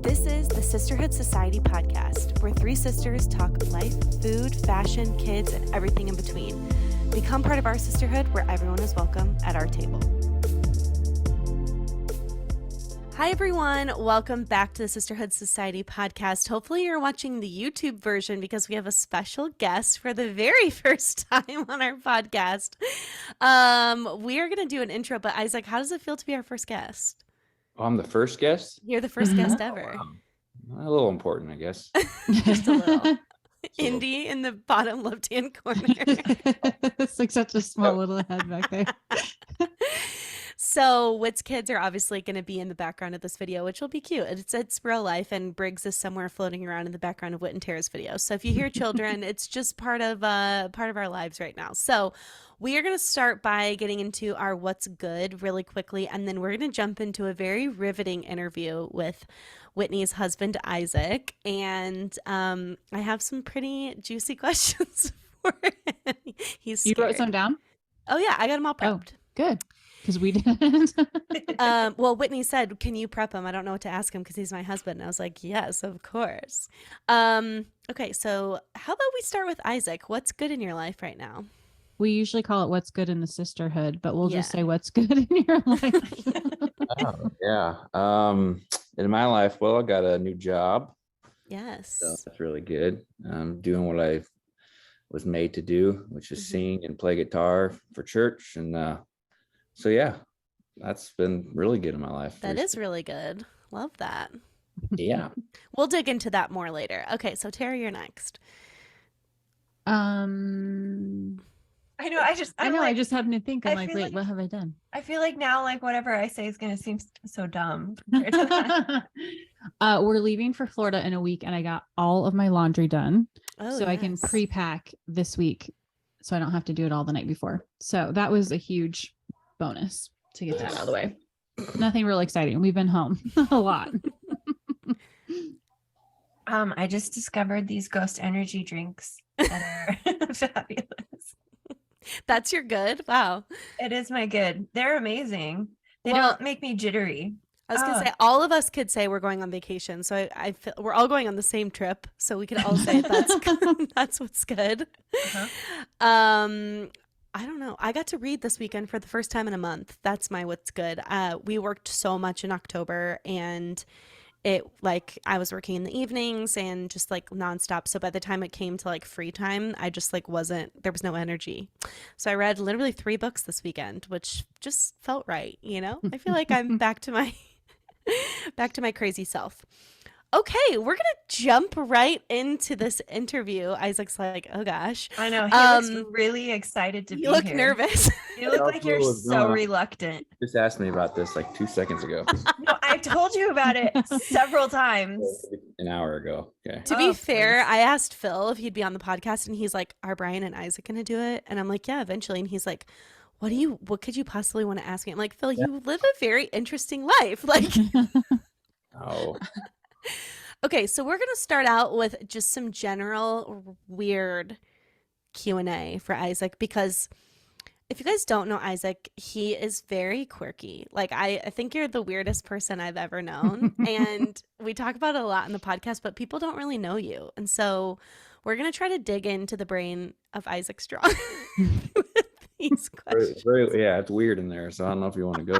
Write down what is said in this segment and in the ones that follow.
This is the Sisterhood Society podcast, where three sisters talk life, food, fashion, kids, and everything in between. Become part of our sisterhood where everyone is welcome at our table. Hi, everyone. Welcome back to the Sisterhood Society podcast. Hopefully you're watching the YouTube version because we have a special guest for the very first time on our podcast. We are going to do an intro, but Isaac, how does it feel to be our first guest? I'm the first guest? You're the first guest ever. Oh, wow. A little important, I guess. Just a little. Indy in the bottom left-hand corner. It's like such a small little head back there. So Whit's kids are obviously going to be in the background of this video, which will be cute. It's real life, and Briggs is somewhere floating around in the background of Whit and Tara's video. So if you hear children, it's just part of our lives right now. So we are going to start by getting into our what's good really quickly, and then we're going to jump into a very riveting interview with Whitney's husband, Isaac. And I have some pretty juicy questions for him. He's scared. You wrote some down? Oh, yeah. I got them all prepped. Oh, good. Because we didn't. Well, Whitney said, can you prep him? I don't know what to ask him because he's my husband. And I was like, yes, of course. Okay, so how about we start with Isaac? What's good in your life right now? We usually call it what's good in the sisterhood, but we'll just say what's good in your life. Oh, yeah. In my life, well, I got a new job. Yes. So that's really good. I'm doing what I was made to do, which is sing and play guitar for church. And so, yeah, that's been really good in my life. That is really good. Love that. Yeah. We'll dig into that more later. Okay, so Tara, you're next. I know. I just happened to think. I'm like, wait, what have I done? I feel like now, like whatever I say is going to seem so dumb. We're leaving for Florida in a week, and I got all of my laundry done, so I can pre-pack this week, so I don't have to do it all the night before. So that was a huge bonus to get that out of the way. Nothing real exciting. We've been home a lot. I just discovered these ghost energy drinks that are fabulous. That's your good? Wow. It is my good. They're amazing. They don't make me jittery. I was going to say, all of us could say we're going on vacation. So I feel we're all going on the same trip. So we could all say that's good. That's what's good. I don't know. I got to read this weekend for the first time in a month. That's my what's good. We worked so much in October, and I was working in the evenings and just like nonstop. So by the time it came to like free time, I just like there was no energy. So I read literally 3 books this weekend, which just felt right. You know, I feel like I'm back to my crazy self. Okay, we're going to jump right into this interview. Isaac's like, oh gosh. I know. He looks really excited to be here. You look nervous. You look like you're so reluctant. Just asked me about this like 2 seconds ago. No, I've told you about it several times. An hour ago. Okay. To be fair, I asked Phil if he'd be on the podcast, and he's like, are Brian and Isaac going to do it? And I'm like, yeah, eventually. And he's like, what could you possibly want to ask me? I'm like, Phil, you live a very interesting life. Like, Oh. Okay, so we're going to start out with just some general weird Q&A for Isaac, because if you guys don't know Isaac, he is very quirky. Like, I think you're the weirdest person I've ever known. And we talk about it a lot in the podcast, but people don't really know you. And so we're going to try to dig into the brain of Isaac Strong with these questions. Yeah, it's weird in there, so I don't know if you want to go.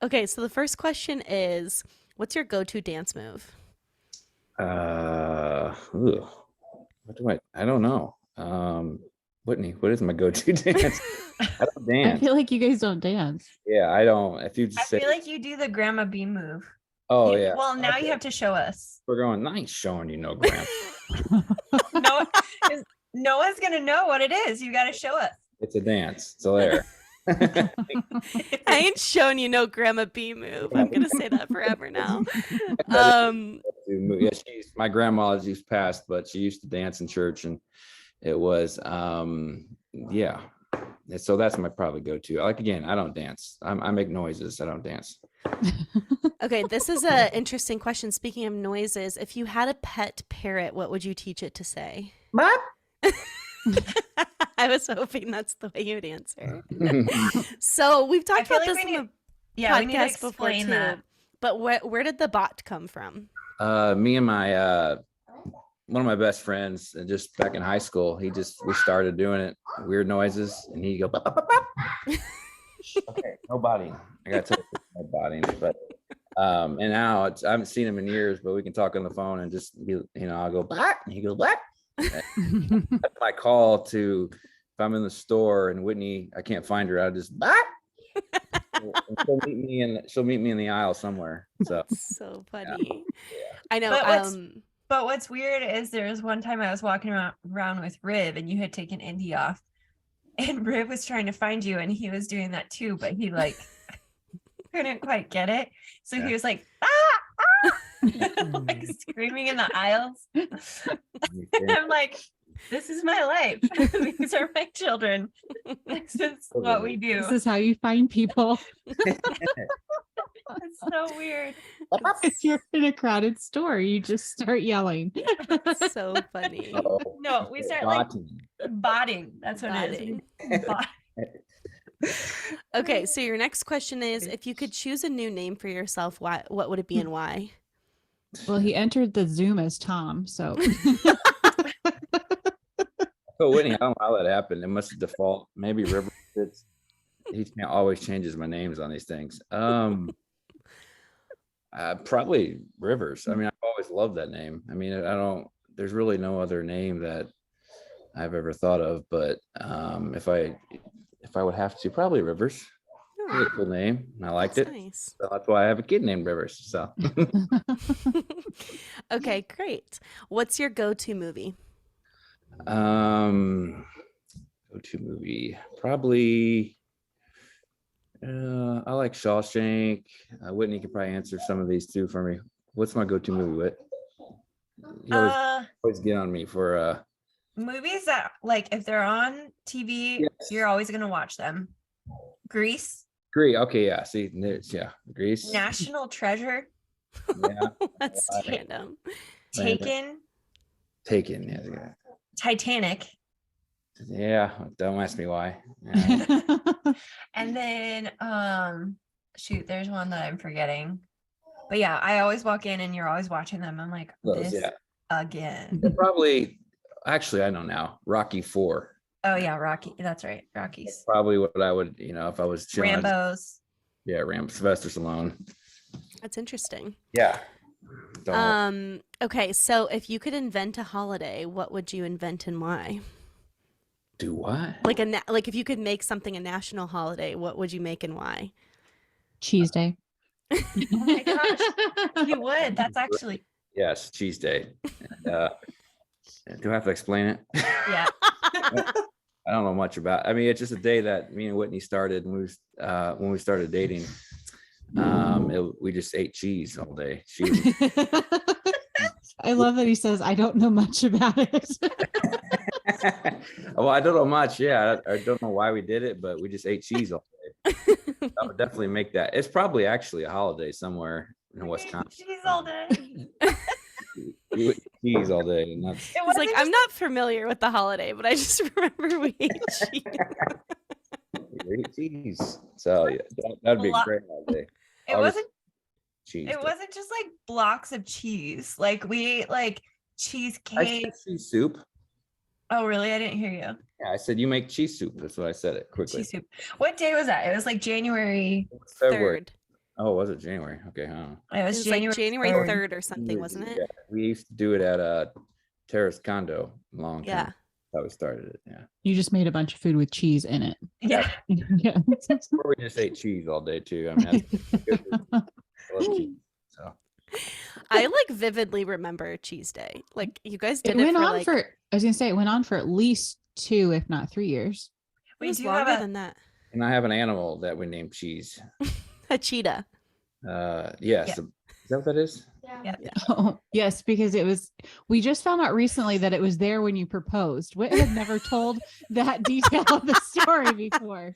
Okay, so the first question is, what's your go-to dance move? I don't know. Whitney, what is my go-to dance? I don't dance. I feel like you guys don't dance. Yeah, I don't. If you just I feel like you do the Grandma B move. Oh, yeah. Well, now you have to show us. We're going, nice showing you no Grandma. No one's going to know what it is. You got to show us. It's a dance. So there. I ain't showing you no Grandma B move. I'm gonna say that forever now. Yeah, my grandma, she's passed, but she used to dance in church, and it was yeah. So that's my probably go-to. Like, again, I don't dance. I make noises. I don't dance. Okay, this is an interesting question. Speaking of noises, if you had a pet parrot, what would you teach it to say? What? I was hoping that's the way you'd answer. So we've talked about this in the podcast before too. But where did the bot come from? Me and my one of my best friends, and just back in high school, we started doing it, weird noises, and he'd go, "Bop, bop, bop, bop." Okay, no botting. I got to tell you, no botting, but and now I haven't seen him in years, but we can talk on the phone and just be, I'll go bop, and he goes what? That's my call to, if I'm in the store and Whitney, I can't find her, I'll just bop. She'll meet me in the aisle somewhere. So so funny. Yeah. I know. But what's weird is there was one time I was walking around with Riv, and you had taken Indy off, and Riv was trying to find you, and he was doing that too, but he like couldn't quite get it. So he was like, like screaming in the aisles. And I'm like, this is my life. These are my children. This is what we do. This is how you find people. It's so weird. If you're in a crowded store, you just start yelling. So funny. No, we start like botting. That's what it is. Okay, so your next question is, if you could choose a new name for yourself, what would it be and why? Well, he entered the Zoom as Tom, so. Oh, Whitney, I don't know how that happened. It must have default. Maybe River. He always changes my names on these things. Probably Rivers. I mean, I've always loved that name. I mean, there's really no other name that I've ever thought of, but if I would have to, probably Rivers. Really cool name. I liked it. Nice. So that's why I have a kid named Rivers. So okay, great. What's your go-to movie? Go-to movie. Probably I like Shawshank. Whitney can probably answer some of these too for me. What's my go-to movie, Whit? You always get on me for movies that, like, if they're on TV, yes, you're always gonna watch them. Grease. Okay, yeah. See, yeah, Grease. National Treasure. Yeah, that's random. Taken. Yeah. Titanic. Yeah, don't ask me why. Yeah. And then shoot, there's one that I'm forgetting. But yeah, I always walk in and you're always watching them. I'm like, again. They're probably, actually, I know now, Rocky 4. Oh yeah, Rocky. That's right. Rockies. That's probably what I would, if I was chilling. Rambo's. Yeah, Sylvester Stallone. That's interesting. Yeah. Okay, so if you could invent a holiday, what would you invent and why? Do what? Like if you could make something a national holiday, what would you make and why? Cheese Day. Oh my gosh, you would. That's actually. Yes, Cheese Day. Do I have to explain it? Yeah. I don't know much about. I mean, it's just a day that me and Whitney started when we started dating. We just ate cheese all day. I love that he says, I don't know much about it. Well, I don't know much. Yeah, I don't know why we did it, but we just ate cheese all day. I would definitely make that. It's probably actually a holiday somewhere in Wisconsin. Cheese all day. We ate cheese all day, and that's. It's like, I'm not familiar with the holiday, but I just remember we ate cheese. We ate cheese. So yeah, that'd be a great holiday. It wasn't cheese. It wasn't just like blocks of cheese. Like we ate like cheesecake. I said cheese soup. Oh really? I didn't hear you. Yeah, I said you make cheese soup. That's what I said it quickly. Cheese soup. What day was that? It was like January 3rd. Oh, was it January? Okay, huh? It was like January 3rd or something, wasn't it? Yeah, we used to do it at a terrace condo long time. Yeah. That's how we started it. Yeah. You just made a bunch of food with cheese in it. Yeah. Yeah. Or we just ate cheese all day too. I mean, I love cheese. So I like vividly remember Cheese Day. Like you guys did it went for on for. I was gonna say it went on for at least 2, if not 3 years. We do longer than that. And I have an animal that we named Cheese. A cheetah. Yes. Yeah. Is that what that is? Yeah. Oh, yes, because we just found out recently that it was there when you proposed. Whit had never told that detail of the story before.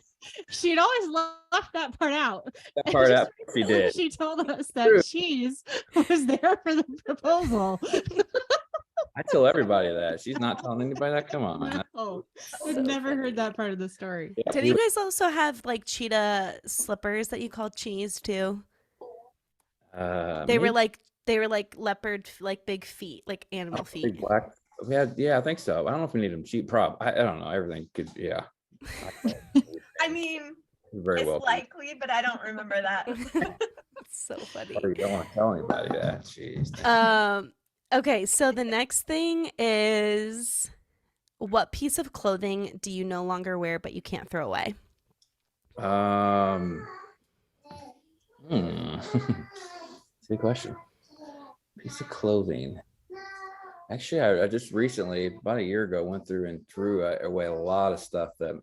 She'd always left that part out. That part out, she did. She told us that Cheese was there for the proposal. I tell everybody that. She's not telling anybody that. Come on. No, I've never heard that part of the story. Yeah, Did you guys also have like cheetah slippers that you called Cheese too? They were Maybe like leopard, like big feet, like animal big feet. black. Yeah, I think so. I don't know if we need them cheap prop. I don't know. Everything could, yeah. I mean, Very it's well. likely, but I don't remember that. It's so funny. You don't want to tell anybody that. Jeez. Okay, so the next thing is, what piece of clothing do you no longer wear but you can't throw away? Good question. Piece of clothing. Actually, I just recently, about a year ago, went through and threw away a lot of stuff, that a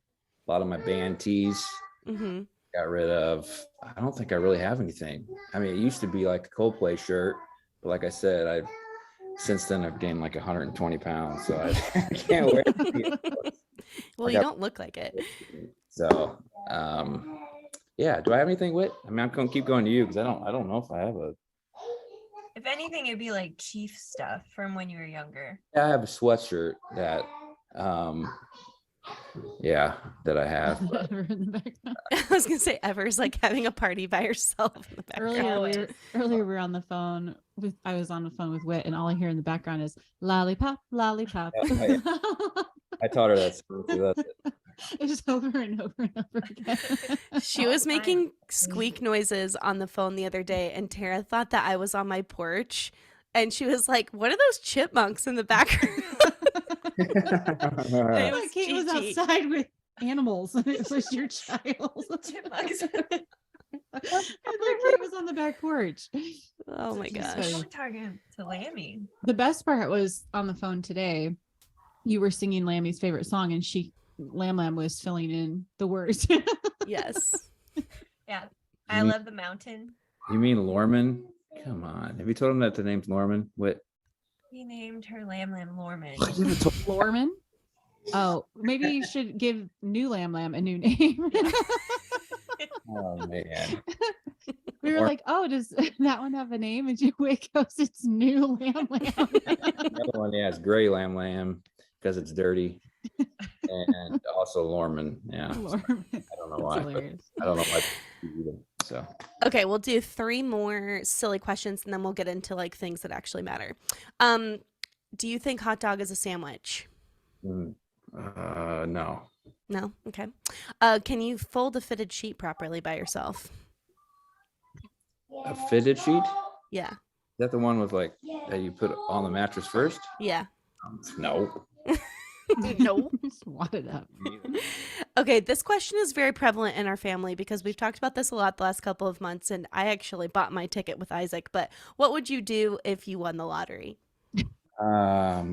lot of my band tees Mm-hmm. got rid of. I don't think I really have anything. I mean, it used to be like a Coldplay shirt, but like I said, since then I've gained like 120 pounds, so I can't wear it. Well, you don't look like it. So, yeah. Do I have anything, Whit? I mean, I'm gonna keep going to you because I don't know if I have a. If anything, it'd be like Chief stuff from when you were younger. I have a sweatshirt that, yeah, that I have. But I was gonna say, Ever's like having a party by herself in the background. Earlier we were on the phone with. I was on the phone with Whit, and all I hear in the background is lollipop, lollipop. Yeah. I taught her that song too. That's it. It's over and over and over again. She was making squeak noises on the phone the other day, and Tara thought that I was on my porch, and she was like, "What are those chipmunks in the background?" I thought Kate was outside with animals, and it was your child. Chipmunks. I thought Kate was on the back porch. Oh my gosh! We're talking to Lammy. The best part was on the phone today. You were singing Lammy's favorite song, and Lam was filling in the words. Yes. Yeah. I love the mountain. You mean Lorman? Come on. Have you told him that the name's Lorman? Whit? He named her Lam Lorman. Lorman? Oh, maybe you should give new Lam a new name. Oh man. We were like, oh, does that one have a name? And Whit goes, it's new Lam. The other one, yeah, it's Gray Lamb because it's dirty. And also Lorman. Yeah. Lorman. I don't know why. Hilarious. I don't know why. So Okay, we'll do 3 more silly questions, and then we'll get into like things that actually matter. Do you think hot dog is a sandwich? no. No? Okay. Can you fold a fitted sheet properly by yourself? A fitted sheet? Yeah. Is that the one with like that you put on the mattress first? Yeah. No. No. Just wad it up. Okay, this question is very prevalent in our family because we've talked about this a lot the last couple of months, and I actually bought my ticket with Isaac. But what would you do if you won the lottery? I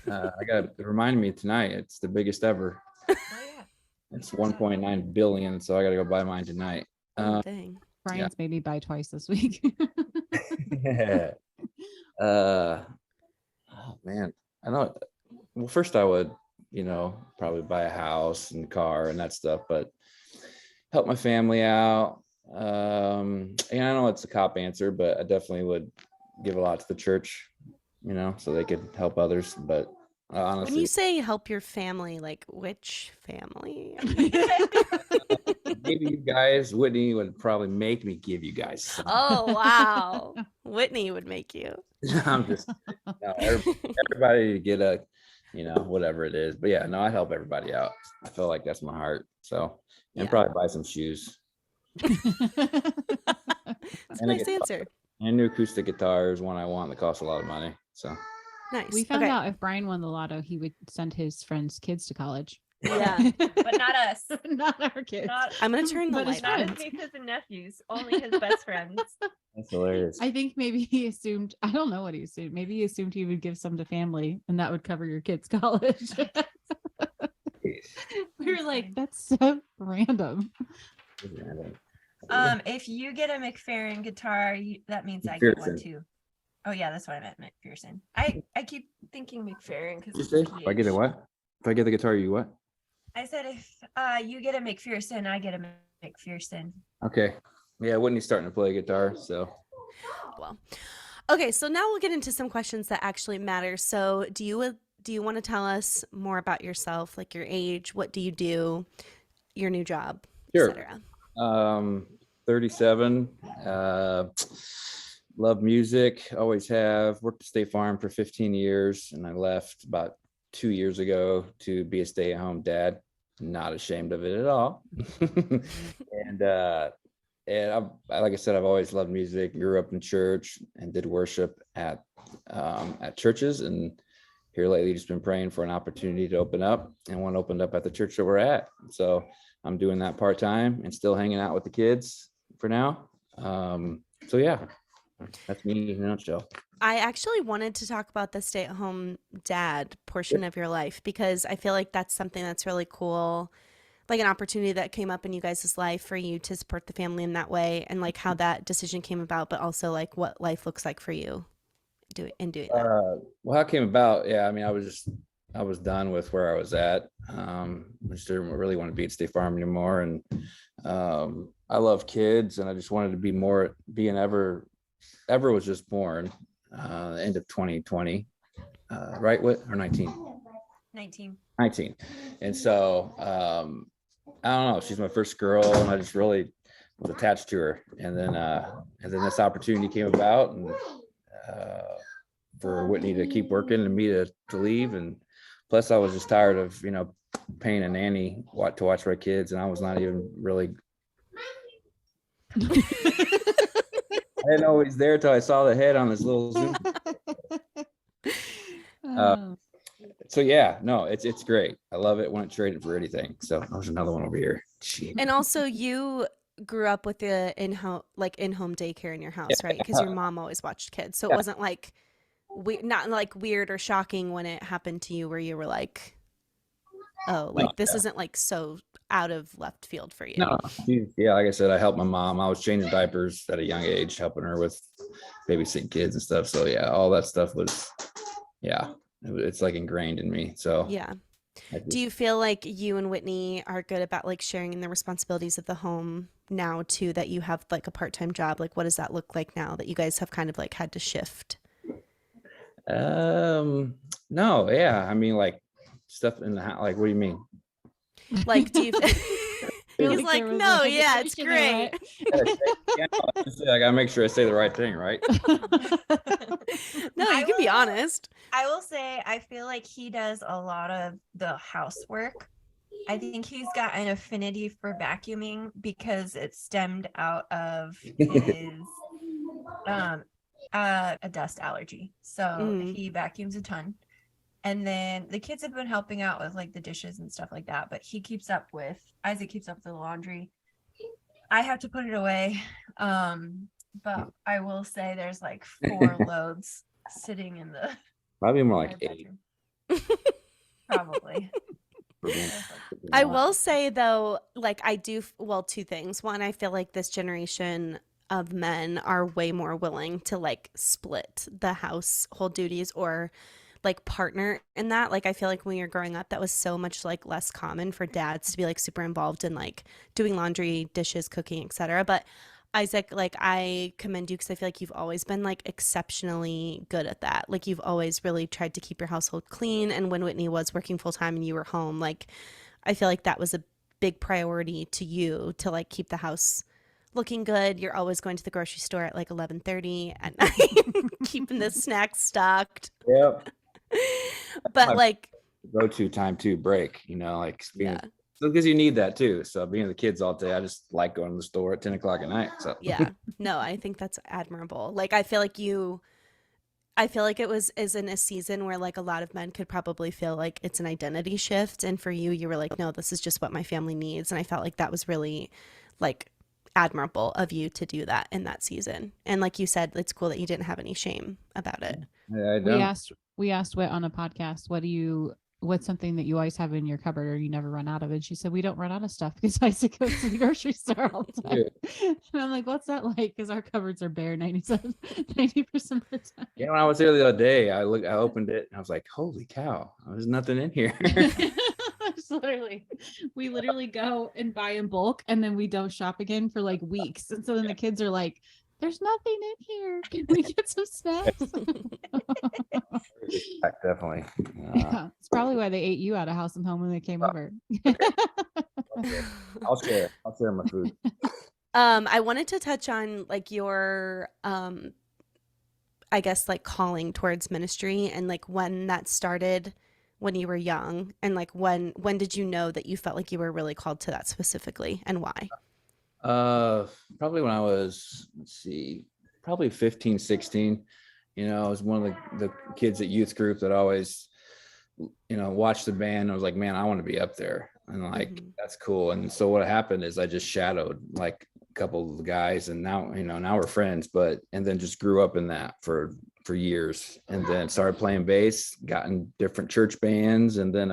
got it reminded me tonight. It's the biggest ever. Oh, yeah. It's 1.9 billion, so I got to go buy mine tonight. Dang. Brian's made me buy twice this week. Yeah. Oh man, I know. Well, first I would, probably buy a house and car and that stuff, but help my family out. And I know it's a cop answer, but I definitely would give a lot to the church, so they could help others. But honestly, When you say help your family, like which family? maybe you guys, Whitney would probably make me give you guys some. Oh, wow. Whitney would make you. I'm just, everybody to get a, whatever it is. But yeah, no, I help everybody out. I feel like that's my heart. So, and Yeah. probably buy some shoes. That's a nice answer. And new acoustic guitars, one I want that costs a lot of money. So Nice. We found Okay. out if Brian won the lotto, he would send his friends' kids to college. Yeah. But not us. Not our kids. Not, I'm going to turn the But his light not on. his nieces and nephews. Only his best friends. that's hilarious. I think maybe he assumed, I don't know what he assumed. Maybe he assumed he would give some to family and that would cover your kids' college. We were like, that's so random. If you get a McFerrin guitar, that means I get one McPherson. too. Oh yeah, that's what I meant, McPherson. I keep thinking McFerrin You because say? If I get a what? If I get the guitar, you what? I said if you get a McPherson, I get a McPherson. Okay. Yeah, Whitney's starting to play guitar, so Well, okay, so now we'll get into some questions that actually matter. So do you want to tell us more about yourself, like your age, what do you do, your new job, Sure. etc.? 37. Love music, always have. Worked at State Farm for 15 years, and I left about 2 years ago to be a stay-at-home dad. Not ashamed of it at all. and like I said, I've always loved music. Grew up in church and did worship at churches, and here lately just been praying for an opportunity to open up, and one opened up at the church that we're at. So I'm doing that part-time and still hanging out with the kids for now. So yeah, that's me in a nutshell. I actually wanted to talk about the stay-at-home dad portion of your life, because I feel like that's something that's really cool, like an opportunity that came up in you guys' life for you to support the family in that way, and like how that decision came about, but also like what life looks like for you doing that. Well, how it came about? Yeah, I mean, I was done with where I was at. I just didn't really want to be at State Farm anymore, and I love kids, and I just wanted to be an Ever was just born end of 2020, right? What, or 19? 19. And so I don't know, she's my first girl, and I just really was attached to her. And then this opportunity came about, and for Whitney to keep working and me to leave. And plus I was just tired of, paying a nanny to watch my kids, and I was not even really I didn't know he's there till I saw the head on this little Zoom. So yeah, no, it's great. I love it. Wouldn't trade it for anything. So there's another one over here. Jeez. And also, you grew up with the in-home daycare in your house, right? Because your mom always watched kids, so it wasn't like not like weird or shocking when it happened to you, where you were like, oh, like this isn't like so out of left field for you. No, yeah, like I said, I helped my mom. I was changing diapers at a young age, helping her with babysitting kids and stuff. So yeah, all that stuff was, it's like ingrained in me. So yeah. Do you feel like you and Whitney are good about like sharing in the responsibilities of the home now too, that you have like a part-time job? Like, what does that look like now that you guys have kind of like had to shift? No, yeah. I mean, like stuff in the house. Like, what do you mean? Like, do you? He's like, no, yeah, it's great. I gotta make sure I say the right thing, right? No, you can be honest. I will say, I feel like he does a lot of the housework. I think he's got an affinity for vacuuming because it stemmed out of his a dust allergy. So he vacuums a ton. And then the kids have been helping out with like the dishes and stuff like that. But Isaac keeps up with the laundry. I have to put it away. But I will say there's like 4 loads sitting in the probably more like 8. Probably. I will say though, like two things. One, I feel like this generation of men are way more willing to like split the household duties or like partner in that. Like I feel like when you're growing up, that was so much like less common for dads to be like super involved in like doing laundry, dishes, cooking, etc. But Isaac, like I commend you because I feel like you've always been like exceptionally good at that. Like you've always really tried to keep your household clean. And when Whitney was working full time and you were home, like I feel like that was a big priority to you to like keep the house looking good. You're always going to the grocery store at like 11:30 at night, keeping the snacks stocked. Yep. But like go-to time to break, like because you need that too. So being with the kids all day, I just like going to the store at 10 o'clock at night. So yeah, no, I think that's admirable. Like I feel like it is in a season where like a lot of men could probably feel like it's an identity shift, and for you were like, no, this is just what my family needs. And I felt like that was really like admirable of you to do that in that season. And like you said, it's cool that you didn't have any shame about it. Yeah, I don't. We asked Whit on a podcast, what's something that you always have in your cupboard or you never run out of it? She said, we don't run out of stuff because Isaac goes to the grocery store all the time. Yeah. And I'm like, what's that like? Because our cupboards are bare 90% of the time. Yeah, when I was there the other day, I opened it and I was like, holy cow, there's nothing in here. We literally go and buy in bulk and then we don't shop again for like weeks. And so then the kids are like, there's nothing in here. Can we get some snacks? Definitely. Yeah, it's probably why they ate you out of house and home when they came over. I'll share my food. I wanted to touch on like your I guess like calling towards ministry and like when that started when you were young and like when did you know that you felt like you were really called to that specifically and why? Probably when I was, let's see, probably 15, 16. I was one of the kids at youth group that always, watched the band. I was like, man, I want to be up there. And like, Mm-hmm. that's cool. And so what happened is I just shadowed like a couple of the guys and now we're friends, and then just grew up in that for years and then started playing bass, got in different church bands and then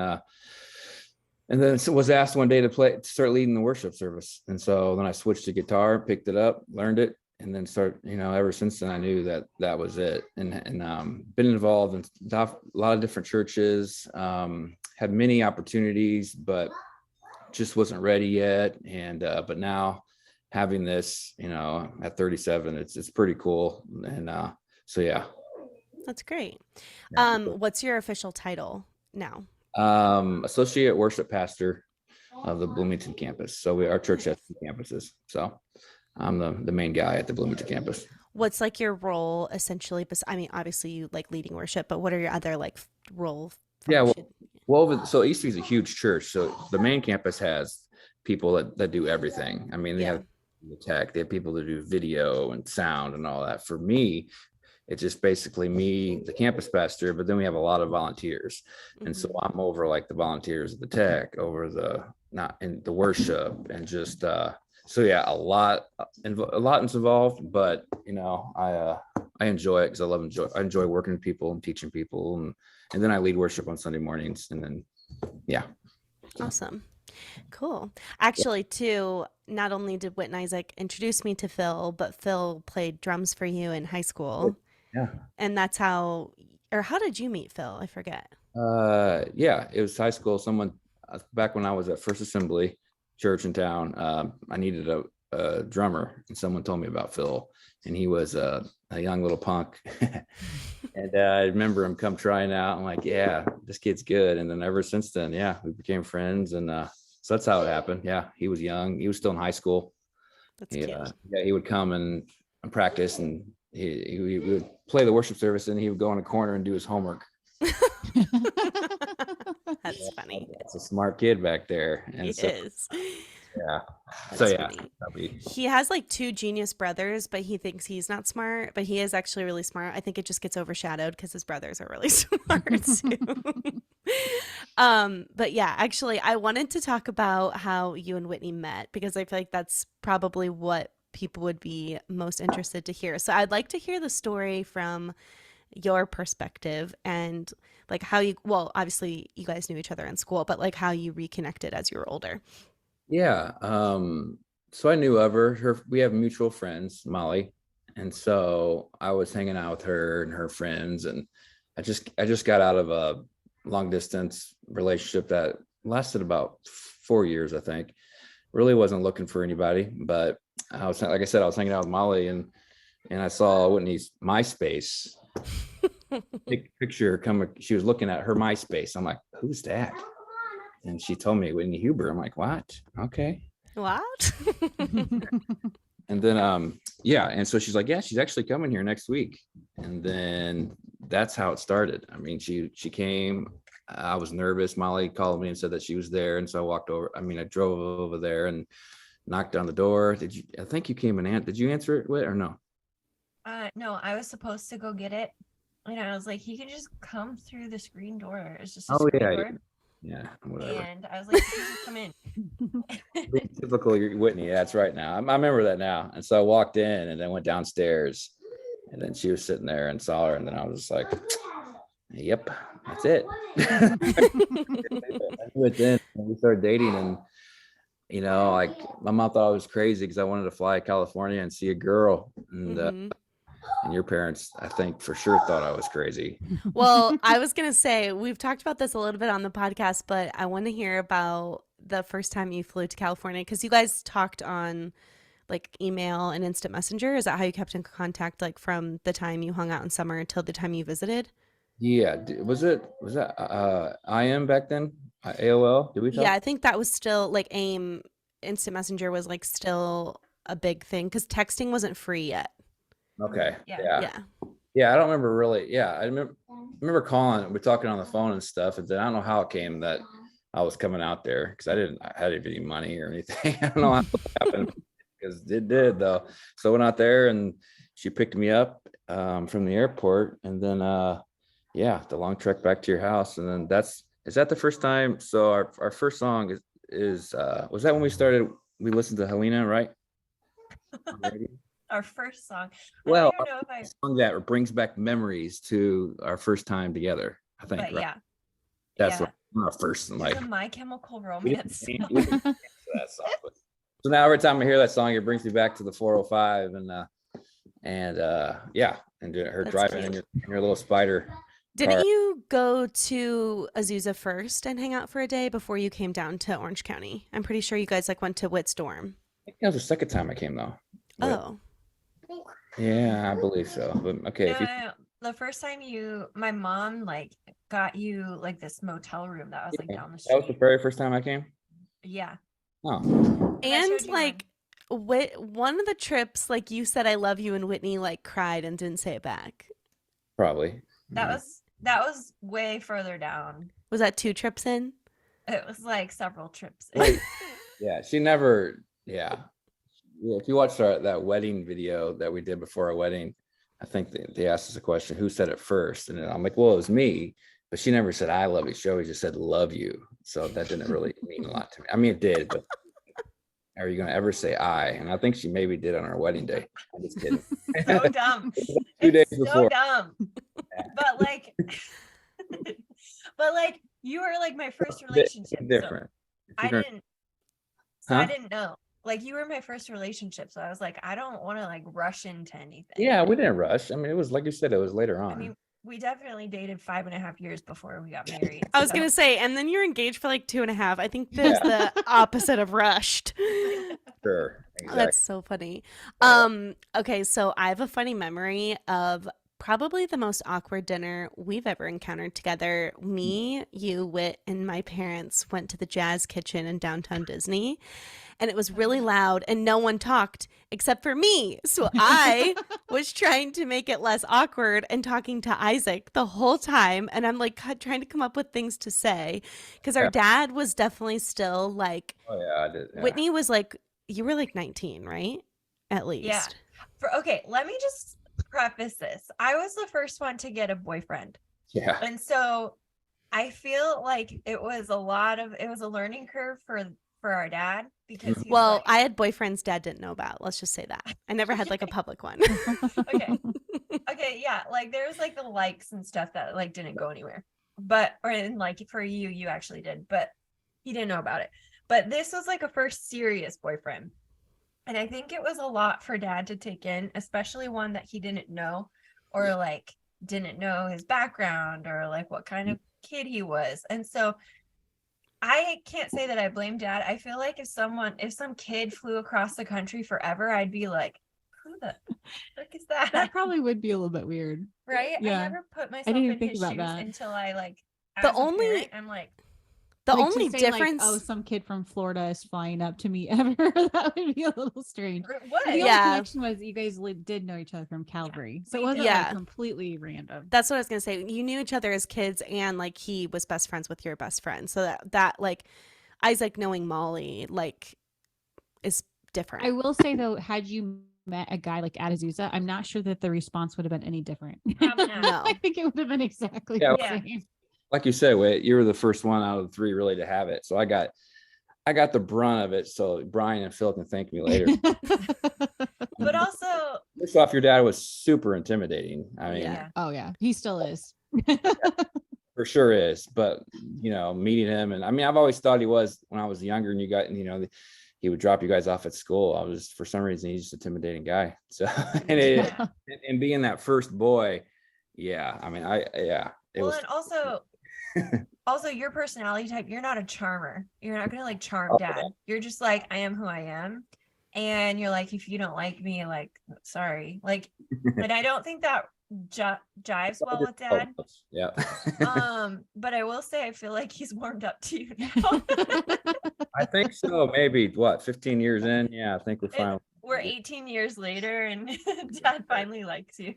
was asked one day to start leading the worship service. And so then I switched to guitar, picked it up, learned it, and then ever since then I knew that was it. And been involved in a lot of different churches, had many opportunities, but just wasn't ready yet. And but now having this, at 37, it's pretty cool. And so yeah. That's great. Yeah. What's your official title now? Associate worship pastor of the Bloomington campus. So our church has 2 campuses. So I'm the main guy at the Bloomington campus. What's like your role essentially? I mean, obviously you like leading worship, but what are your other like role Yeah, function? so Eastview is a huge church. So the main campus has people that do everything. I mean, they have the tech, they have people that do video and sound and all that. For me, it's just basically me, the campus pastor, but then we have a lot of volunteers. And so I'm over like the volunteers of the tech, over not in the worship and just, so yeah, a lot is involved, but I enjoy it because I enjoy working with people and teaching people. And then I lead worship on Sunday mornings and then, yeah. Awesome. Cool. Actually, too, not only did Whit and Isaac introduce me to Phil, but Phil played drums for you in high school. Yeah. And how did you meet Phil? I forget. Yeah, it was high school. Someone back when I was at First Assembly Church in town, I needed a drummer, and someone told me about Phil, and he was a young little punk. And I remember him come trying out. I'm like, yeah, this kid's good. And then ever since then, yeah, we became friends, and so that's how it happened. Yeah, he was young. He was still in high school. That's cute. Yeah, he would come and practice, and he would play the worship service, and he would go in a corner and do his homework. That's funny. That's a smart kid back there. And He is. Yeah. That's So yeah, funny. He has like 2 genius brothers, but he thinks he's not smart, but he is actually really smart. I think it just gets overshadowed because his brothers are really smart too. But yeah, actually I wanted to talk about how you and Whitney met because I feel like that's probably what people would be most interested to hear. So I'd like to hear the story from your perspective and like how obviously you guys knew each other in school, but like how you reconnected as you were older. Yeah. So I knew of her. We have mutual friends, Molly. And so I was hanging out with her and her friends. And I just got out of a long distance relationship that lasted about 4 years, I think. Really wasn't looking for anybody, but I was, like I said, I was hanging out with Molly and I saw Whitney's MySpace picture come. She was looking at her MySpace. I'm like, who's that? And she told me Whitney Huber. I'm like, what? Okay. What? And then, yeah. And so she's like, yeah, she's actually coming here next week. And then that's how it started. I mean, she came, I was nervous. Molly called me and said that she was there. And so I walked over. I mean, I drove over there and knocked on the door. I think you came and did you answer it, Whit, or no? No, I was supposed to go get it. And I was like, he can just come through the screen door. It's just a screen door. Yeah, whatever. And I was like, just come in. Typical Whitney. That's right now. I remember that now. And so I walked in and then went downstairs and then she was sitting there and saw her. And then I was just like, yep, that's it. I knew it then. And we started dating and, like my mom thought I was crazy because I wanted to fly to California and see a girl. And your parents, I think, for sure thought I was crazy. Well, I was going to say, we've talked about this a little bit on the podcast, but I want to hear about the first time you flew to California because you guys talked on like email and instant messenger. Is that how you kept in contact, like from the time you hung out in summer until the time you visited? Yeah. Was that IM back then? AOL? Did we talk? Yeah, I think that was still like AIM. Instant messenger was like still a big thing because texting wasn't free yet. Okay. Yeah. Yeah, I don't remember really. Yeah, I remember calling. We're talking on the phone and stuff, and then I don't know how it came that I was coming out there because I hadn't any money or anything. I don't know how it happened because it did though. So I went out there and she picked me up from the airport, and then the long trek back to your house, and then is that the first time? So our first song is was that when we listened to Helena, right? Our first song. Well, I don't know if I song that brings back memories to our first time together, I think. but Right? yeah. That's yeah. our first It's like a My Chemical we didn't Romance. dance to that song. So now every time I hear that song, it brings me back to the 405 and her That's driving in your little spider. Didn't car. you go to Azusa first and hang out for a day before you came down to Orange County? I'm pretty sure you guys like went to Whit's dorm. I think that was the second time I came though. Oh, Yeah, I believe so. But okay, No, the first time my mom like got you like this motel room that was like down the that was the street. very first time I came. Yeah. Oh, I and showed you like one of the trips, like you said, I love you, and Whitney like cried and didn't say it back. probably. That was way further down. Was that 2 trips in? It was like several trips. Wait. Yeah, she never. Yeah. If you watched that wedding video that we did before our wedding, I think they asked us a question, who said it first? And then I'm like, well, it was me, but she never said I love you. She always just said love you. So that didn't really mean a lot to me. I mean, it did, but are you going to ever say I? And I think she maybe did on our wedding day. I'm just kidding. So dumb. 2 days It's so before. dumb. But like you were like my first relationship. So Different. I didn't Huh? I didn't know. Like you were my first relationship. So I was like, I don't want to like rush into anything. Yeah, we didn't rush. I mean, it was like you said, it was later on. I mean, we definitely dated 5.5 years before we got married. I was so- gonna say, and then you're engaged for like 2.5. I think that's the opposite of rushed. Sure. Exactly. That's so funny. Okay, so I have a funny memory of probably the most awkward dinner we've ever encountered together. Me, you, Whit, and my parents went to the Jazz Kitchen in downtown Disney, and it was really loud and no one talked except for me. So I was trying to make it less awkward and talking to Isaac the whole time, and I'm like trying to come up with things to say because our dad was definitely still like, Oh yeah, I did. Yeah. Whitney was like, you were like 19, right? At least. Yeah. Okay, let me just preface this. I was the first one to get a boyfriend. Yeah. And so I feel like it was a learning curve for our dad because he's Well, like, I had boyfriends dad didn't know about. Let's just say that. I never had like a public one. okay, yeah, like there was like the likes and stuff that like didn't go anywhere. And like for you actually did, but he didn't know about it. But this was like a first serious boyfriend. And I think it was a lot for dad to take in, especially one that he didn't know or like didn't know his background or like what kind of kid he was. And so I can't say that I blame dad. I feel like if some kid flew across the country forever, I'd be like, who the heck is that? That probably would be a little bit weird. Right? Yeah. I never put myself didn't even in think his about shoes that. until I like The as a only- parent, I'm like, The Like, only to say, difference. like, oh, some kid from Florida is flying up to me ever. That would be a little strange. what? The only Yeah. connection was you guys did know each other from Calvary, so it we wasn't did. like Yeah. completely random. That's what I was gonna say. You knew each other as kids, and like he was best friends with your best friend. So that like Isaac knowing Molly like is different. I will say though, had you met a guy like at Azusa, I'm not sure that the response would have been any different. Probably not. No. I think it would have been exactly Yeah. the same. Like you said, Whit, you were the first one out of the 3 really to have it. So I got the brunt of it. So Brian and Phil can thank me later. But also, First off, your dad was super intimidating. I mean, yeah. Oh yeah, he still is. for sure is. But meeting him, and I mean, I've always thought he was when I was younger, and he would drop you guys off at school. I was, for some reason, he's just an intimidating guy. So and being that first boy, yeah. I mean, it was. And also your personality type, you're not a charmer. You're not gonna like charm Oh, dad. You're just like, I am who I am. And you're like, if you don't like me, like, sorry. Like, but I don't think that jives well with dad. Yeah. But I will say I feel like he's warmed up to you now. I think so. Maybe 15 years in? Yeah, I think we're fine. we're 18 years later and dad finally likes you.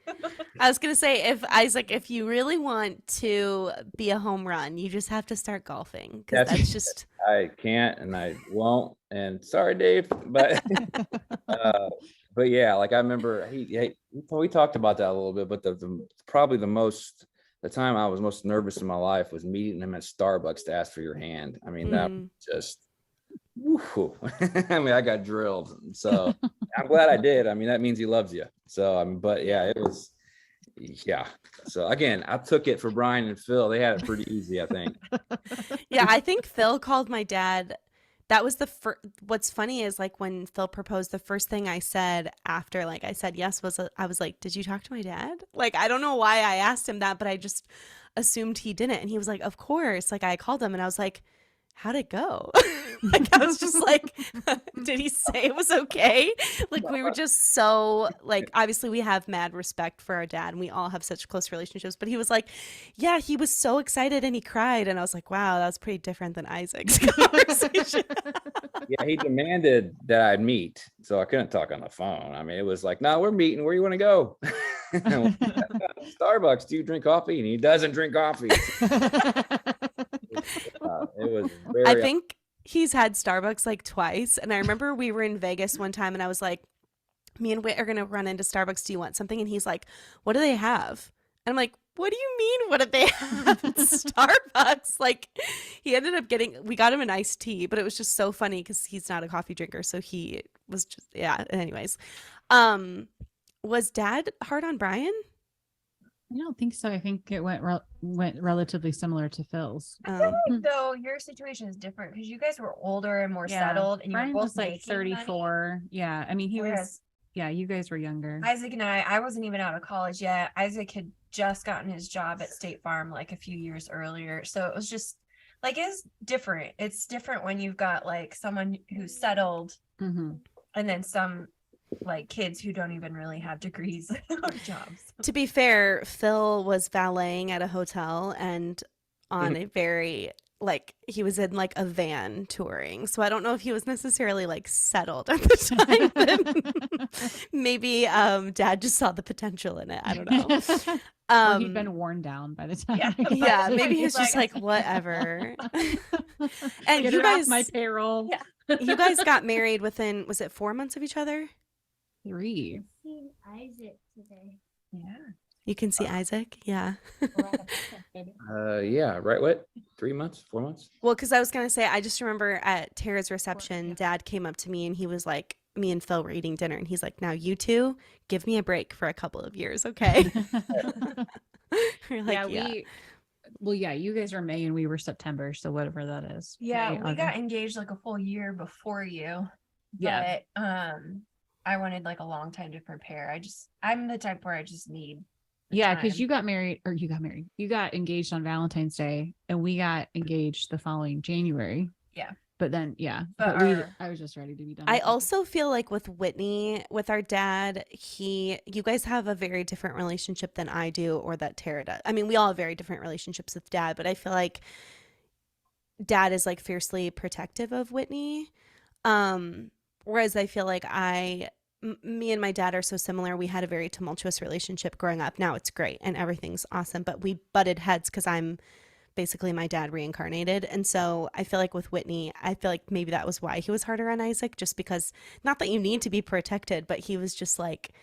I was gonna say, if Isaac, if you really want to be a home run, you just have to start golfing, because that's just I can't and I won't. And sorry, Dave, but but yeah, like I remember we talked about that a little bit, but probably the time I was most nervous in my life was meeting him at Starbucks to ask for your hand. I mean, that was just, woo. I mean, I got drilled. So I'm glad I did. I mean, that means he loves you. So, but yeah, it was, yeah. So again, I took it for Brian and Phil. They had it pretty easy, I think. Yeah, I think Phil called my dad. That was the first. What's funny is, like, when Phil proposed, the first thing I said after, like, I said yes was, I was like, did you talk to my dad? Like, I don't know why I asked him that, but I just assumed he didn't. And he was like, of course. Like, I called him and I was like, how'd it go? Like, I was just like, did he say it was okay? Like, we were just so, like, obviously we have mad respect for our dad and we all have such close relationships, but he was like, yeah, he was so excited and he cried. And I was like, wow, that was pretty different than Isaac's conversation. Yeah, he demanded that I meet, so I couldn't talk on the phone. I mean, it was like, no, we're meeting. Where do you want to go? Starbucks. Do you drink coffee? And he doesn't drink coffee. It was very. I think he's had Starbucks like twice. And I remember we were in Vegas one time and I was like, me and Whit are going to run into Starbucks. Do you want something? And he's like, what do they have? And I'm like, what do you mean? What did they have at Starbucks? Like, he ended up we got him an iced tea, but it was just so funny because he's not a coffee drinker. So he was just, yeah. Anyways, was Dad hard on Brian? I don't think so. I think it went relatively similar to Phil's. I feel like, though, your situation is different because you guys were older and more settled, and Brian you were both was like 34. money. Yeah, I mean, he was. Yeah, you guys were younger. Isaac and I wasn't even out of college yet. Isaac had just gotten his job at State Farm like a few years earlier. So it was just like, it's different. It's different when you've got like someone who's settled and then some like kids who don't even really have degrees or jobs. To be fair, Phil was valeting at a hotel and on a very, like, he was in like a van touring. So I don't know if he was necessarily like settled at the time. But maybe Dad just saw the potential in it. I don't know. Or he'd been worn down by the time. Yeah, maybe he's just like, whatever. And Get you guys, off my payroll. Yeah. You guys got married within, was it 4 months of each other? 3. Seen Isaac today. Yeah. You can see Isaac. Yeah. Yeah, right. What? 3 months, 4 months? Well, because I was going to say, I just remember at Tara's reception, Dad came up to me and he was like, me and Phil were eating dinner and he's like, now you two give me a break for a couple of years. Okay. We're like, yeah, you guys were May and we were September. So whatever that is. Yeah. May, we got engaged like a full year before you. Yeah. But I wanted like a long time to prepare. I'm the type where I just need. Yeah, because you got engaged on Valentine's Day and we got engaged the following January. Yeah. But then, yeah, I was just ready to be done. I also feel like with Whitney, with our dad, you guys have a very different relationship than I do or that Tara does. I mean, we all have very different relationships with Dad, but I feel like Dad is like fiercely protective of Whitney. Whereas I feel like me and my dad are so similar. We had a very tumultuous relationship growing up. Now it's great and everything's awesome, but we butted heads because I'm basically my dad reincarnated. And so I feel like with Whitney, I feel like maybe that was why he was harder on Isaac, just because, not that you need to be protected, but he was just like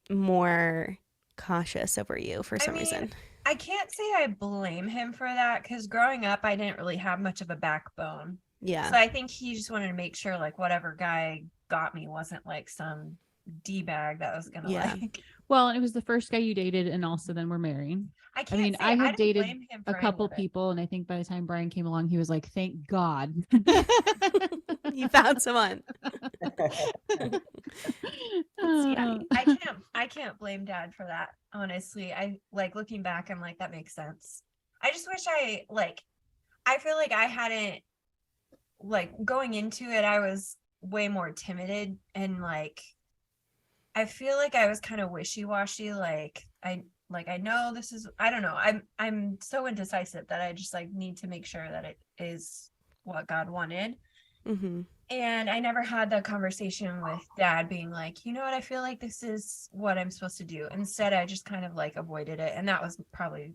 more cautious over you for some reason. I can't say I blame him for that because growing up, I didn't really have much of a backbone. Yeah. So I think he just wanted to make sure like whatever guy got me wasn't like some D-bag that was gonna like. Well, it was the first guy you dated and also then we're married. I had dated a couple people and I think by the time Brian came along, he was like, thank God. You found someone. I can't blame Dad for that, honestly. I like looking back, I'm like, that makes sense. I just wish I feel like I hadn't, like, going into it, I was way more timid and like I feel like I was kind of wishy-washy. I know this is, I don't know. I'm so indecisive that I just like need to make sure that it is what God wanted. Mm-hmm. And I never had the conversation with dad being like, you know what, I feel like this is what I'm supposed to do. Instead, I just kind of like avoided it. And that was probably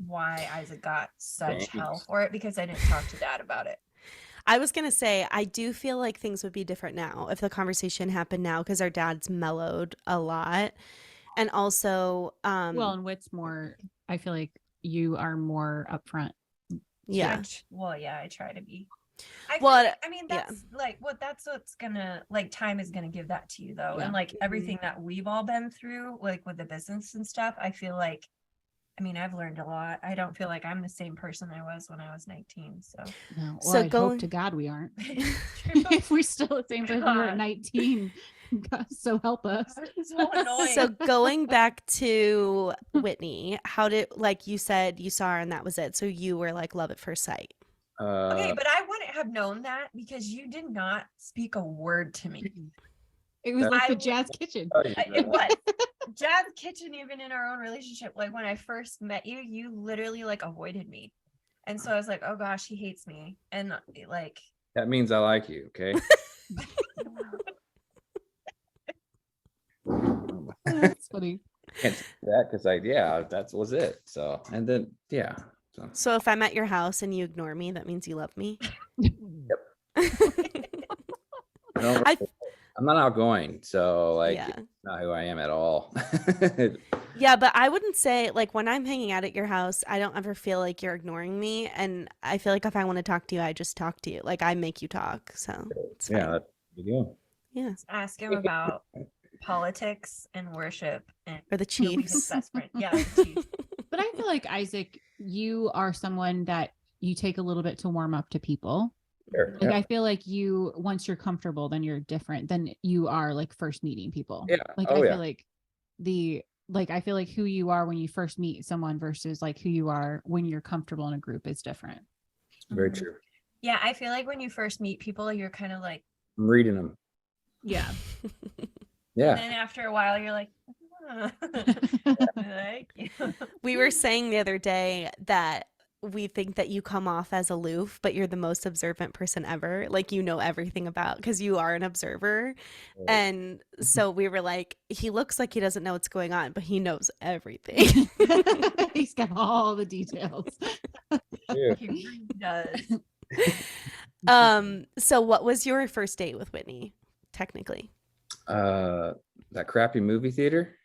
why Isaac got such hell for it, because I didn't talk to dad about it. I was going to say, I do feel like things would be different now if the conversation happened now, because our dad's mellowed a lot. And also, well, and Whit's more, I feel like you are more upfront. Yeah. I try to be. I mean, that's like that's what's gonna, like, time is gonna give that to you though. Yeah. And like everything that we've all been through, like with the business and stuff, I feel like, I mean, I've learned a lot. I don't feel like I'm the same person I was when I was 19. So, No, well, So I hope to God we aren't. If we're still the same person we were at 19, God, so help us. so annoying. So going back to Whitney, how did, like you said, you saw her and that was it. So you were like love at first sight. Okay, but I wouldn't have known that because you did not speak a word to me. It was like the Jazz Kitchen. It was Jazz Kitchen. Even in our own relationship, like when I first met you, you literally like avoided me, and so I was like, oh gosh, he hates me, and like That means I like you, okay? That's funny. Can't say that because that was it. So, and then So if I'm at your house and you ignore me, that means you love me. I'm not outgoing, so like Yeah. it's not who I am at all. Yeah, but I wouldn't say, like, when I'm hanging out at your house, I don't ever feel like you're ignoring me. And I feel like if I want to talk to you, I just talk to you. Like, I make you talk. So it's fine. Yeah, that's what you do. Yeah. ask him about politics and worship and Or the he'll be his Chiefs. best friend. Yeah, the Chiefs. But I feel like, Isaac, you are someone that you take a little bit to warm up to people. Sure. Like, Yeah. I feel like you, once you're comfortable, then you're different than you are like first meeting people. Yeah. Like, Oh, I yeah. feel like I feel like who you are when you first meet someone versus like who you are when you're comfortable in a group is different. Very true. Yeah, I feel like when you first meet people, you're kind of like, I'm reading them. Yeah. Yeah. and then after a while, you're like, I like you. We were saying the other day that we think that you come off as aloof, but you're the most observant person ever. Like, you know everything about, because you are an observer. And so we were like, he looks like he doesn't know what's going on, but he knows everything. He's got all the details. Yeah. He really does. So what was your first date with Whitney, technically? That crappy movie theater,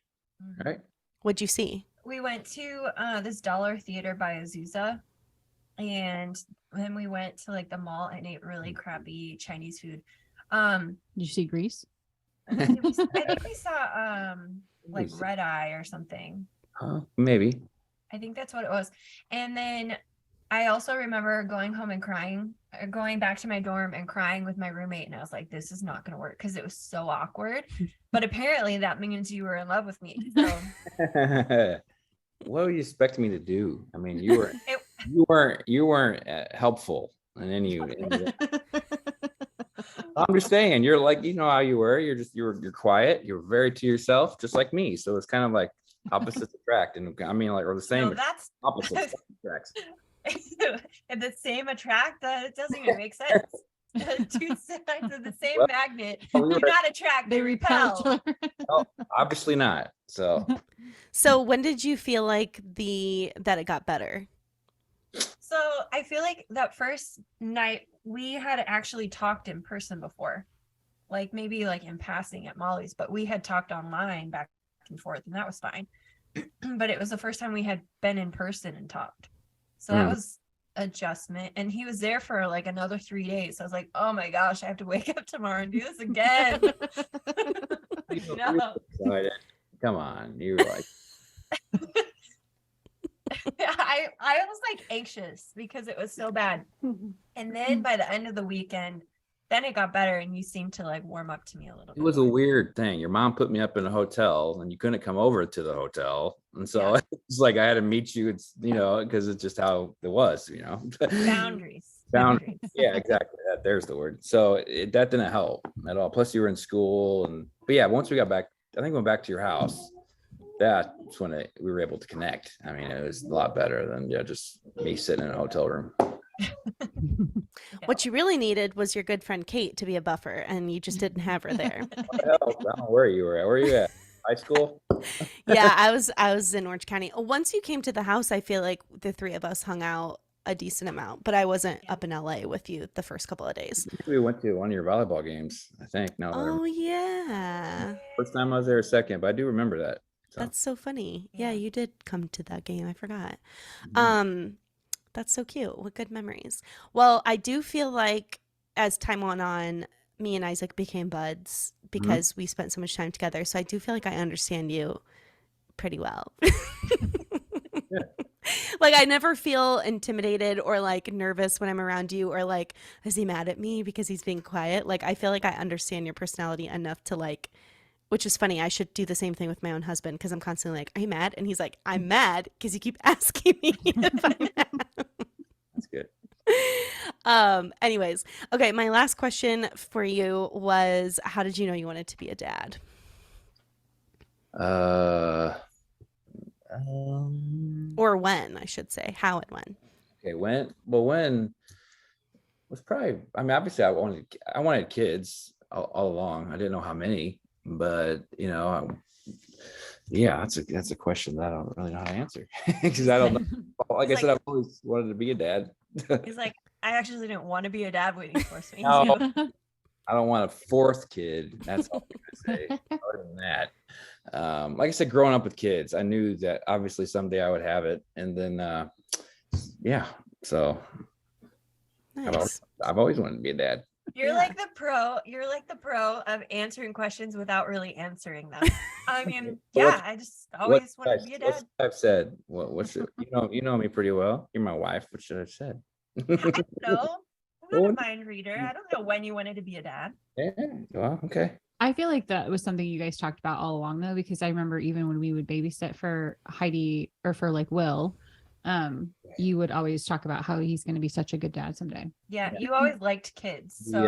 right? What'd you see? We went to this dollar theater by Azusa, and then we went to like the mall and ate really crappy Chinese food. Did you see Grease? I think we saw like Red Eye or something. Maybe. I think that's what it was. And then I also remember going home and crying, going back to my dorm and crying with my roommate. And I was like, this is not going to work because it was so awkward. But apparently that means you were in love with me. So What were you expecting me to do? I mean, you weren't helpful in any. I'm just saying, you're like, you know how you were. You're quiet. You're very to yourself, just like me. So it's kind of like opposites attract, and I mean, like, or the same. no, that's opposites attracts. and the same attract. It doesn't even make sense. Two sides of the same magnet we do were- not attract. They They repel repel. each other. Obviously not. So So when did you feel like that it got better? So I feel like that first night we had actually talked in person before, like maybe like in passing at Molly's, but we had talked online back and forth, and that was fine. But it was the first time we had been in person and talked. So that was adjustment. And he was there for like another 3 days. So I was like, oh my gosh, I have to wake up tomorrow and do this again. No. Come on, you were like, I was like anxious because it was so bad. And then by the end of the weekend, then it got better and you seemed to like warm up to me a little it bit. was a weird thing. Your mom put me up in a hotel, and you couldn't come over to the hotel, and so Yeah. it's like I had to meet you. It's because it's just how it was. Boundaries. Boundaries. Yeah, exactly. There's the word. So that didn't help at all. Plus, you were in school, but yeah, once we got back, I think we went back to your house. That's when we were able to connect. I mean, it was a lot better than just me sitting in a hotel room. What you really needed was your good friend Kate to be a buffer, and you just didn't have her there. Hell, I don't know where you were at. Where are you at? High school? Yeah, I was in Orange County. Once you came to the house, I feel like the three of us hung out a decent amount, but I wasn't up in LA with you the first couple of days. We went to one of your volleyball games, I think. No, Oh yeah. first time I was there, second, but I do remember that. So. That's so funny. Yeah, Yeah. you did come to that game. I forgot. Mhm. That's so cute. What good memories. Well, I do feel like as time went on, me and Isaac became buds because we spent so much time together. So I do feel like I understand you pretty well. Like I never feel intimidated or like nervous when I'm around you or like, is he mad at me because he's being quiet? Like I feel like I understand your personality enough to like, which is funny. I should do the same thing with my own husband because I'm constantly like, are you mad? And he's like, I'm mad because you keep asking me if I'm mad. That's good. Anyways, okay, my last question for you was how did you know you wanted to be a dad? Or when, I should say. How and when. Okay, when was probably, I mean, obviously I wanted kids all along. I didn't know how many, but you know, yeah, that's a question that I don't really know how to answer because I don't know. Like I said, I've always wanted to be a dad. He's like, I actually didn't want to be a dad when you forced me No. to. I don't want a fourth kid. That's all I'm gonna say. Other than that, like I said, growing up with kids, I knew that obviously someday I would have it, and then yeah. So Nice. I've always wanted to be a dad. You're Yeah. like the pro. You're like the pro of answering questions without really answering them. I mean, yeah, I just always wanted to be a dad. I've said, what should you know me pretty well. You're my wife. What should I have said? I don't know. I'm not Well, a mind reader. I don't know when you wanted to be a dad. Yeah. Well, okay. I feel like that was something you guys talked about all along though, because I remember even when we would babysit for Heidi or for like Will, you would always talk about how he's going to be such a good dad someday. Yeah, you always liked kids. So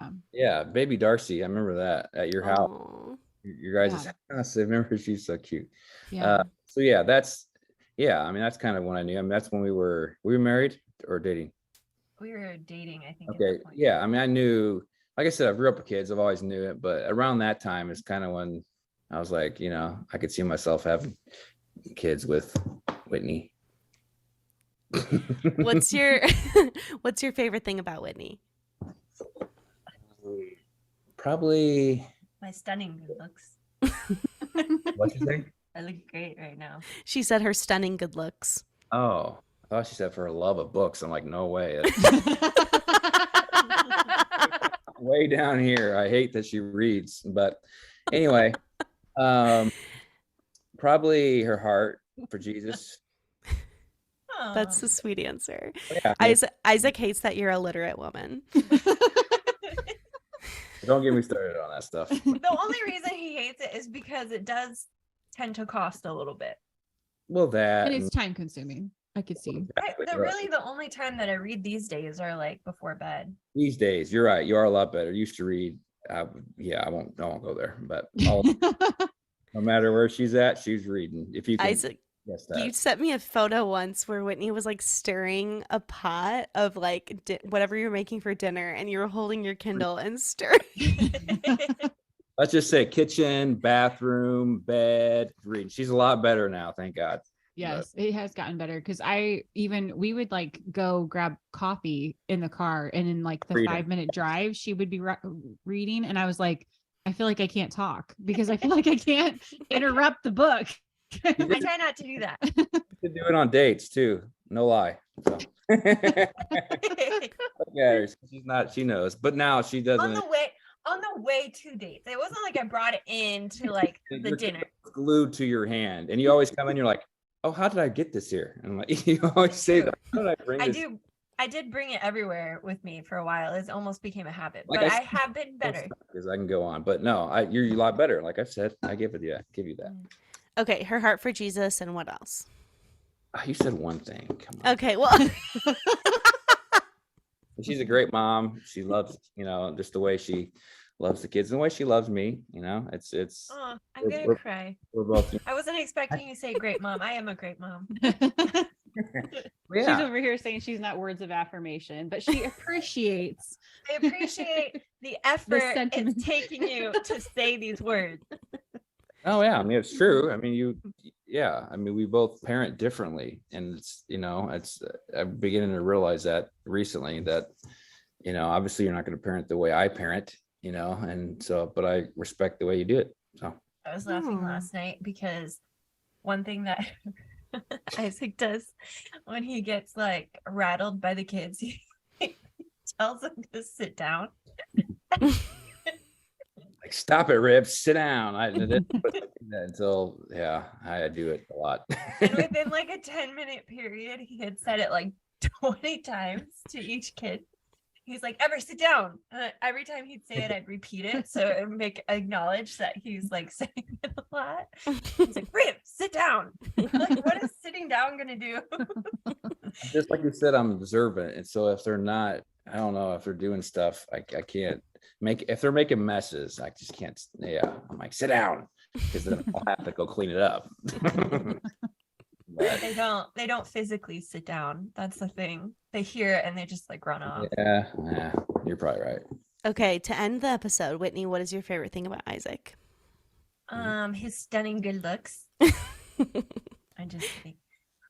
Yeah. Yeah, baby Darcy. I remember that at your house. Aw. Your guys' house. I remember she's so cute. Yeah. So yeah, I mean, that's kind of when I knew. I mean, that's when we were married or dating. we were dating, I think. at Okay. that point. Yeah. I mean, I knew, like I said, I grew up with kids. I've always knew it, but around that time is kind of when I was like, you know, I could see myself having kids with Whitney. What's your what's your favorite thing about Whitney? Probably. My stunning good looks. What'd you say? I look great right now. She said her stunning good looks. Oh, I thought she said for her love of books. I'm like, no way. Way down here. I hate that she reads, but anyway, probably her heart for Jesus. That's Aw. a sweet answer. Yeah, I mean, Isaac hates that you're a literate woman. don't get me started on that stuff. The only reason he hates it is because it does tend to cost a little bit. Well, that And it's time consuming. I could see. Really, the only time that I read these days are like before bed. these days, you're right. You are a lot better. Used to read. Yeah, I won't go there. But no matter where she's at, she's reading. If you can Isaac, guess you that. sent me a photo once where Whitney was like stirring a pot of like whatever you were making for dinner, and you were holding your Kindle and stirring. Let's just say kitchen, bathroom, bed, reading. She's a lot better now, thank God. Yes, it has gotten better because we would like go grab coffee in the car, and in like the Reading. 5-minute drive, she would be reading, and I was like, I feel like I can't talk because I feel like I can't interrupt the book. I try not to do that. You could do it on dates too. No lie. So. Yeah, she's not. She knows, but now she doesn't. On the way to dates. It wasn't like I brought it into like the You're dinner. glued to your hand, and you always come in. You're like, oh, how did I get this here? And I'm like, you always say that. How did I bring this? I did bring it everywhere with me for a while. It almost became a habit, Like but I I have been better. Because I can go on, but no, you're a lot better. Like I said, I give you that. Okay, her heart for Jesus, and what else? You said one thing. Come on. Okay, well, She's a great mom. She loves, just the way she loves the kids and the way she loves me. It's. Oh, I'm We're- gonna cry. We're both. I wasn't expecting you to say great mom. I am a great mom. She's Yeah. over here saying she's not words of affirmation, but she appreciates. I appreciate the effort sentiment. it's taking you to say these words. Oh yeah, I mean it's true. I mean I mean we both parent differently, and it's I'm beginning to realize that recently that obviously you're not going to parent the way I parent, and so but I respect the way you do it. So I was laughing last night because one thing that Isaac does when he gets like rattled by the kids, he tells them to sit down. like, stop it, Rip, sit down. I didn't put that until I do it a lot. And within like a 10-minute period, he had said it like 20 times to each kid. He's like, Ever, sit down. Every time he'd say it, I'd repeat it. So it would acknowledge that he's like saying it a lot. He's like, Rip, sit down. Like, what is sitting down going to do? Just like you said, I'm observant. And so if they're not, I don't know, if they're doing stuff, I can't if they're making messes, I just can't. Yeah. I'm like, sit down, because then I'll have to go clean it up. But, They don't physically sit down. That's the thing. They hear it and they just like run off. yeah, you're probably right. Okay, to end the episode, Whitney, what is your favorite thing about Isaac? His stunning good looks. I just think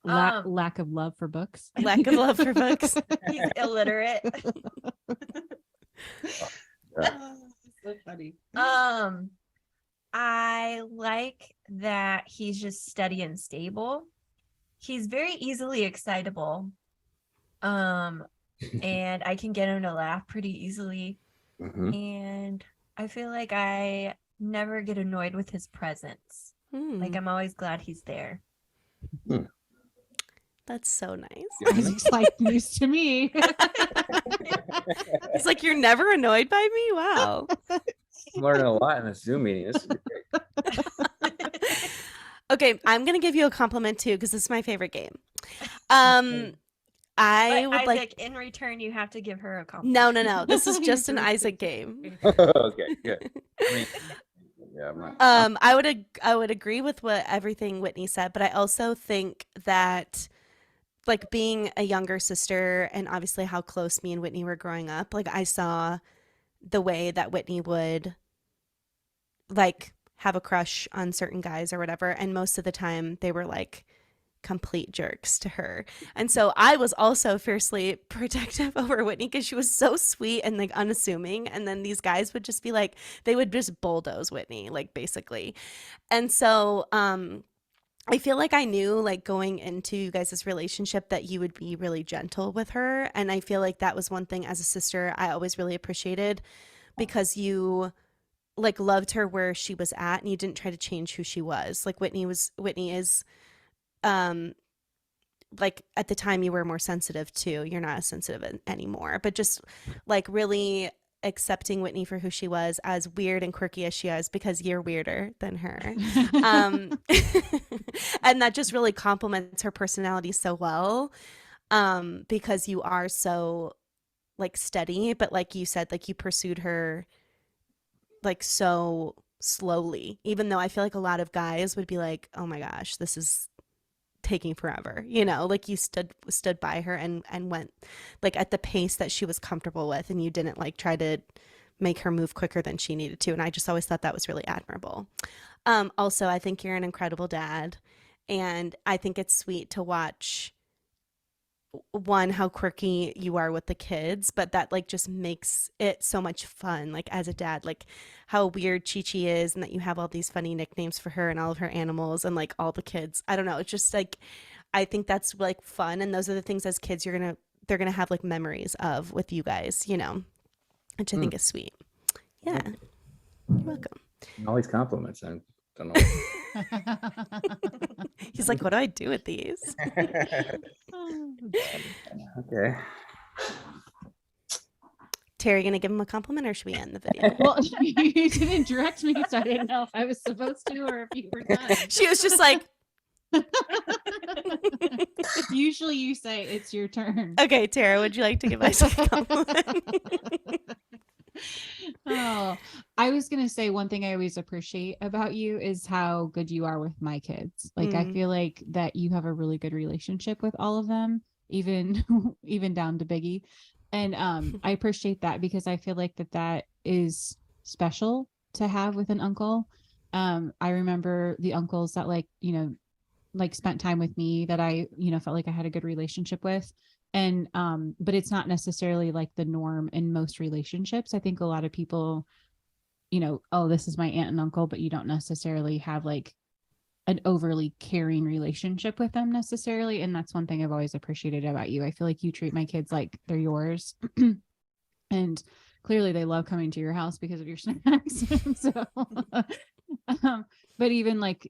Lack of love for books. Lack of love for books. he's illiterate. So funny. I like that he's just steady and stable. He's very easily excitable. And I can get him to laugh pretty easily. Mhm. And I feel like I never get annoyed with his presence. Like, I'm always glad he's there. That's so nice. Isaac's like news to me. He's like, you're never annoyed by me? Wow. I'm learning a lot in this Zoom meeting. This is great. Okay, I'm going to give you a compliment too, because this is my favorite game. I But would Isaac, like... in return, you have to give her a compliment. No. This is just an Isaac game. Okay, good. I mean, yeah, I'm not. I would agree with everything Whitney said, but I also think that like being a younger sister and obviously how close me and Whitney were growing up, like I saw the way that Whitney would like have a crush on certain guys or whatever, and most of the time they were like complete jerks to her. And so I was also fiercely protective over Whitney because she was so sweet and like unassuming, and then these guys would just be like, they would just bulldoze Whitney, like basically. And so I feel like I knew like going into you guys' relationship that you would be really gentle with her, and I feel like that was one thing as a sister I always really appreciated, because you like loved her where she was at and you didn't try to change who she was. Like Whitney is like at the time you were more sensitive too. You're not as sensitive anymore, but just like really accepting Whitney for who she was, as weird and quirky as she is, because you're weirder than her. And that just really complements her personality so well, because you are so like steady, but like you said, like you pursued her like so slowly, even though I feel like a lot of guys would be like, oh my gosh, this is taking forever, like you stood by her and went like at the pace that she was comfortable with, and you didn't like try to make her move quicker than she needed to. And I just always thought that was really admirable. Also, I think you're an incredible dad, and I think it's sweet to watch one, how quirky you are with the kids, but that like just makes it so much fun, like as a dad, like how weird Chi-Chi is, and that you have all these funny nicknames for her and all of her animals and like all the kids. I don't know, it's just like I think that's like fun, and those are the things as kids they're gonna have like memories of with you guys, which I think is sweet. Yeah, you're welcome. All these compliments. I don't know. He's like, what do I do with these? Okay. Terry, gonna give him a compliment, or should we end the video? Well, you didn't direct me, so I didn't know if I was supposed to or if you were done. She was just like, usually you say it's your turn. okay, Tara, would you like to give us a compliment? Oh, I was gonna say one thing I always appreciate about you is how good you are with my kids. Like I feel like that you have a really good relationship with all of them, even even down to Biggie. And I appreciate that because I feel like that is special to have with an uncle. I remember the uncles that like spent time with me that I, felt like I had a good relationship with. And but it's not necessarily like the norm in most relationships. I think a lot of people, oh, this is my aunt and uncle, but you don't necessarily have like an overly caring relationship with them necessarily. And that's one thing I've always appreciated about you. I feel like you treat my kids like they're yours. And clearly they love coming to your house because of your snacks. So but even like,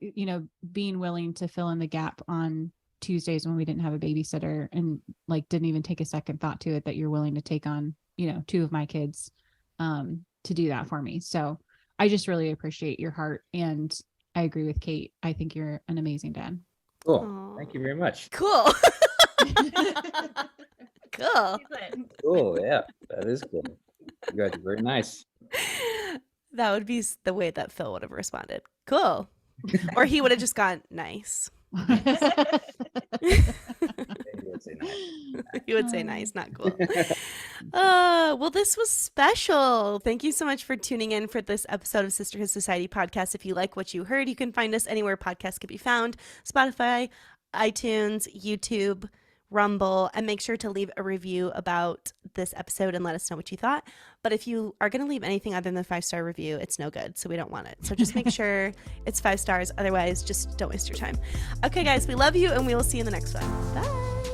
being willing to fill in the gap on Tuesdays when we didn't have a babysitter and like didn't even take a second thought to it, that you're willing to take on, 2 of my kids to do that for me. So I just really appreciate your heart, and I agree with Kate. I think you're an amazing dad. Cool. Aw. Thank you very much. Cool. Cool. Cool. Yeah, that is cool. You guys are very nice. That would be the way that Phil would have responded. Cool. Or he would have just gone, nice. Maybe I'd say nice. He would say nice, not cool. Well, this was special. Thank you so much for tuning in for this episode of Sisterhood Society podcast. If you like what you heard, you can find us anywhere podcasts can be found: Spotify, iTunes, YouTube, Rumble, and make sure to leave a review about this episode and let us know what you thought. But if you are going to leave anything other than a 5-star review, it's no good. So we don't want it. So just make sure it's 5 stars. Otherwise, just don't waste your time. Okay, guys, we love you, and we will see you in the next one. Bye.